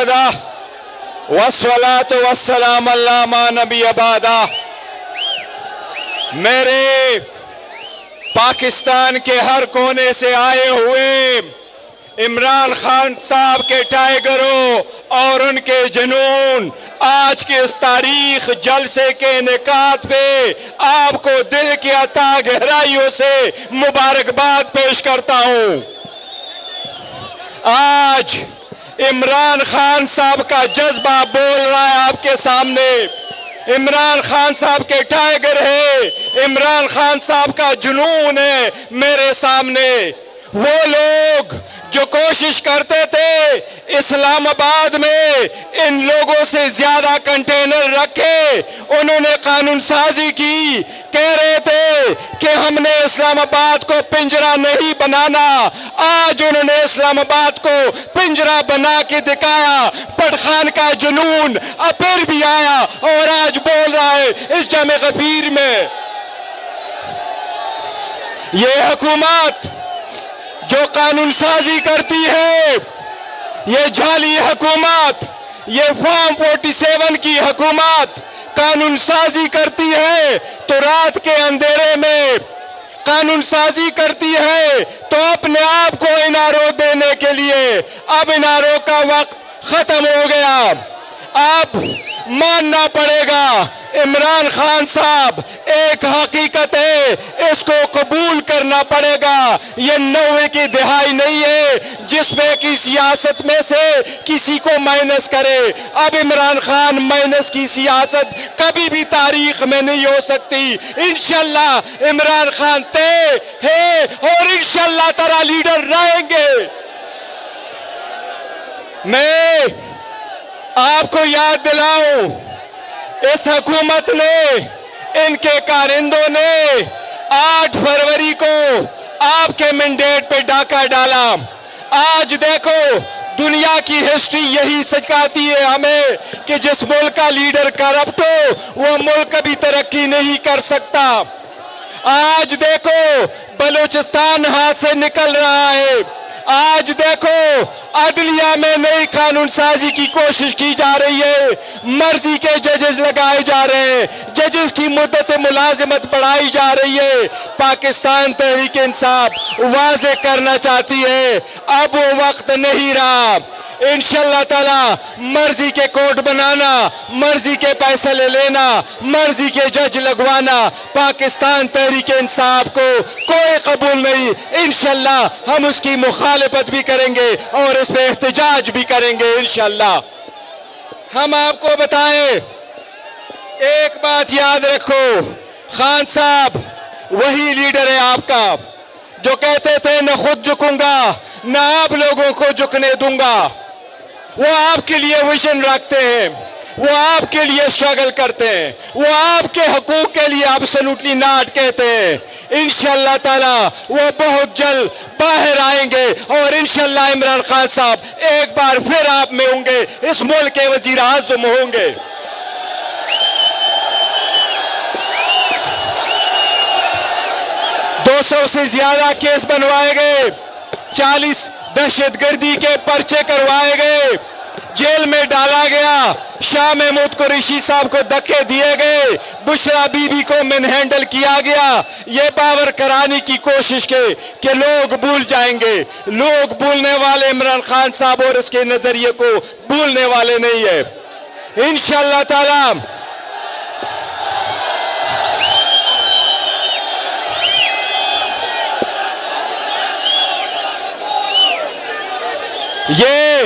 वहदा वस्सलातु वस्सलाम अला मा नबी अबादा। मेरे पाकिस्तान के हर कोने से आए हुए इमरान खान साहब के टाइगरों और उनके जुनून, आज के इस तारीख जलसे के इनेकात पे आपको दिल की अता गहराइयों से मुबारकबाद पेश करता हूँ। आज इमरान खान साहब का जज्बा बोल रहा है आपके सामने। इमरान खान साहब के टाइगर है, इमरान खान साहब का जुनून है मेरे सामने। वो लोग जो कोशिश करते थे इस्लामाबाद में इन लोगों से ज्यादा कंटेनर रखे, उन्होंने कानून साजी की, कह रहे थे कि हमने इस्लामाबाद को पिंजरा नहीं बनाना। आज उन्होंने इस्लामाबाद को पिंजरा बना के दिखाया। पठान का जुनून अब फिर भी आया और आज बोल रहा है इस जमे गफीर में। ये हुकूमत जो कानून साजी करती है, ये जाली हुकूमत, ये फॉर्म 47 की हुकूमत कानून साजी करती है तो रात के अंधेरे में कानून साजी करती है तो अपने आप को इनारो देने के लिए। अब इनारो का वक्त खत्म हो गया। अब मानना पड़ेगा इमरान खान साहब एक हकीकत है, इसको कबूल करना पड़ेगा। ये 90 की दिहाई नहीं है जिसमें की सियासत में से किसी को माइनस करे। अब इमरान खान माइनस की सियासत कभी भी तारीख में नहीं हो सकती। इंशाल्लाह इमरान खान तय है और इंशाल्लाह ताला लीडर रहेंगे। मैं आपको याद दिलाऊं, इस हुकूमत ने, इनके कारिंदों ने 8 फरवरी को आपके मैंडेट पे डाका डाला। आज देखो दुनिया की हिस्ट्री यही सिखाती है हमें कि जिस मुल्क का लीडर करप्ट हो वो मुल्क कभी तरक्की नहीं कर सकता। आज देखो बलूचिस्तान हाथ से निकल रहा है। आज देखो अदलिया में नई कानून साजी की कोशिश की जा रही है, मर्जी के जजेस लगाए जा रहे हैं, जजेस की मुद्दत मुलाजिमत बढ़ाई जा रही है। पाकिस्तान तहरीक इंसाफ वाज़े करना चाहती है अब वो वक्त नहीं रहा। इंशाअल्लाह ताला मर्जी के कोर्ट बनाना, मर्जी के फैसले लेना, मर्जी के जज लगवाना पाकिस्तान तहरीक इंसाफ को कोई कबूल नहीं। इंशाअल्लाह हम उसकी मुखालिफत भी करेंगे और इस पे एहतजाज भी करेंगे इंशाअल्लाह। हम आपको बताएं, एक बात याद रखो, खान साहब वही लीडर है आपका जो कहते थे न खुद झुकूंगा न आप लोगों को झुकने दूंगा। वो आपके लिए विजन रखते हैं, वो आपके लिए स्ट्रगल करते हैं, वो आपके हकूक के लिए एब्सोल्युटली नॉट कहते हैं। इंशाअल्लाह ताला वो बहुत जल्द बाहर आएंगे और इंशाअल्लाह इमरान खान साहब एक बार फिर आप में होंगे, इस मुल्क के वजीर आज़म होंगे। 200 से ज्यादा केस बनवाए गए, 40 दहशतगर्दी के पर्चे करवाए गए, जेल में डाला गया, शाह महमूद कुरैशी साहब को धक्के दिए गए, बुशरा बीबी को मैनहैंडल किया गया। ये बावर कराने की कोशिश के कि लोग भूल जाएंगे। लोग भूलने वाले इमरान खान साहब और इसके नजरिए को भूलने वाले नहीं है। इंशाअल्लाह ताला ये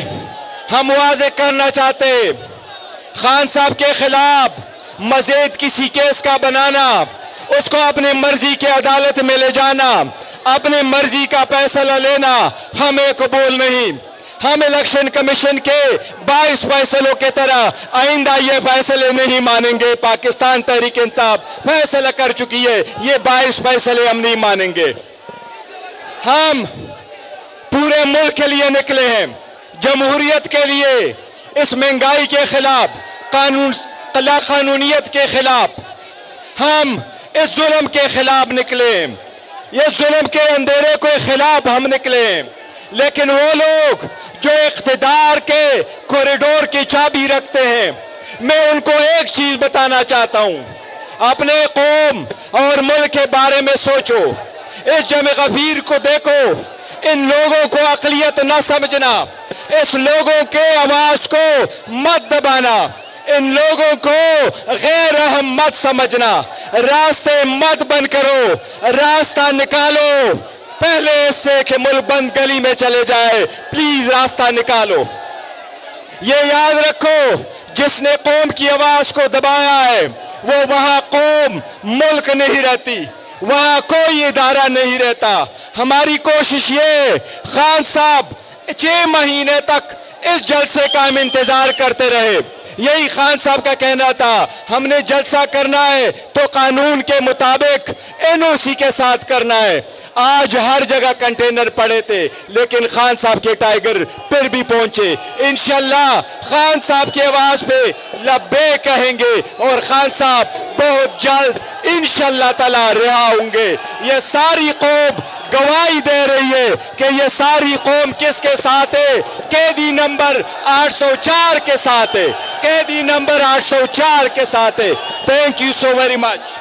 हम वाज़े करना चाहते, खान साहब के खिलाफ मजीद किसी केस का बनाना, उसको अपनी मर्जी की अदालत में ले जाना, अपनी मर्जी का फैसला लेना हमें कबूल नहीं। हम इलेक्शन कमीशन के 22 फैसलों के तरह आइंदा ये फैसले नहीं मानेंगे। पाकिस्तान तहरीक इंसाफ फैसला कर चुकी है, ये 22 फैसले हम नहीं मानेंगे। हम पूरे मुल्क के लिए निकले हैं, जमहूरियत के लिए, इस महंगाई के खिलाफ, कानूनियत के खिलाफ, हम इस जुल्म के खिलाफ निकले हैं, ये जुल्म के अंधेरे के खिलाफ हम निकले हैं। لیکن وہ لوگ جو اقتدار کے کوریڈور کی چابی رکھتے ہیں، میں ان کو ایک چیز بتانا چاہتا ہوں، اپنے قوم اور ملک کے بارے میں سوچو، اس جمع غفیر کو دیکھو، ان لوگوں کو اقلیت نہ سمجھنا، اس لوگوں کے آواز کو مت دبانا، ان لوگوں کو غیر اہم مت سمجھنا، راستے مت بند کرو، راستہ نکالو، پہلے اس سے کہ ملک بند گلی میں چلے جائے، پلیز راستہ نکالو۔ یہ یاد رکھو، جس نے قوم کی آواز کو دبایا ہے وہ وہاں قوم ملک نہیں رہتی، وہاں کوئی ادارہ نہیں رہتا۔ ہماری کوشش یہ، خان صاحب 6 مہینے تک اس جلسے کا ہم انتظار کرتے رہے، یہی خان صاحب کا کہنا تھا، ہم نے جلسہ کرنا ہے تو قانون کے مطابق NOC کے ساتھ کرنا ہے۔ آج ہر جگہ کنٹینر پڑے تھے لیکن خان صاحب کے ٹائیگر پھر بھی پہنچے۔ انشاءاللہ خان صاحب کی آواز پہ لبیک کہیں گے اور خان صاحب بہت جلد انشاءاللہ تعالی رہا ہوں گے۔ یہ ساری قوم گواہی دے رہی ہے کہ یہ ساری قوم کس کے ساتھ ہے؟ قیدی نمبر 804 کے ساتھ ہے، قیدی نمبر 804 کے ساتھ ہے۔ Thank you so very much.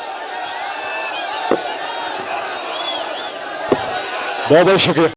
بہت بہت شکریہ۔